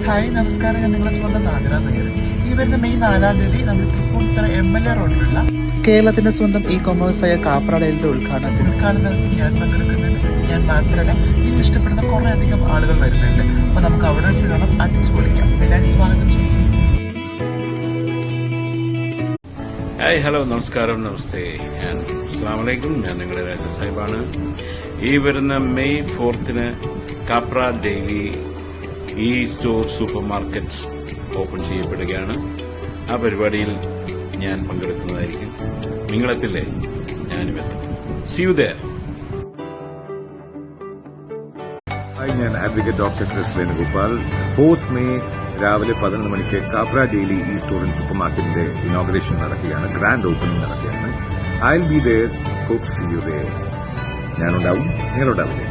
Hi നമസ്കാരം, ഞാൻ നിങ്ങളെ സ്വന്തം നാദിറ മേയർ. ഈ വരുന്ന മെയ് 4-ാം തീയതി നമ്മൾ തൃപ്പൂണിത്തുറ MLA റോഡിലുള്ള കേരളത്തിന്റെ സ്വന്തം കൊമേഴ്സായ കാപ്രാഡയിലെ ഉദ്ഘാടന ദിവസം ഞാൻ പങ്കെടുക്കുന്നുണ്ട്. ഞാൻ മാത്രമല്ല, നിങ്ങൾ ഇഷ്ടപ്പെടുന്ന കുറെ അധികം ആളുകൾ വരുന്നുണ്ട്. അപ്പൊ നമുക്ക് അവിടെ വെച്ച് കാണാം, അടിച്ചു പൊളിക്കാം. എല്ലാവരും സ്വാഗതം ചെയ്യും. ഹായ്, ഹലോ, നമസ്കാരം, നമസ്തേ, അസ്സലാമു അലൈക്കും. ഞാൻ നിങ്ങളുടെ രാജ സാഹിബാണ്. ഈ വരുന്ന മെയ് 4-ന് Kapra Daily e store super market open ചെയ്യപ്പെടുകയാണ്. ആ പരിപാടിയിൽ ഞാൻ പങ്കെടുക്കുന്നതായിരിക്കും. നിങ്ങളെത്തില്ലേ? ഞാനും എത്തും. See you there. ഹായ്, ഞാൻ advocate doctor Chris Venugopal. 4th May രാവിലെ 11 മണിക്ക് Kapra Daily e store and super മാർക്കറ്റിന്റെ ഇനോഗ്രേഷൻ നടക്കുകയാണ്. ഗ്രാൻഡ് ഓപ്പണിംഗ് നടക്കുകയാണ്. I will be there. Hope see you there. ഞാനുണ്ടാവും, നിങ്ങളുണ്ടാവില്ലേ?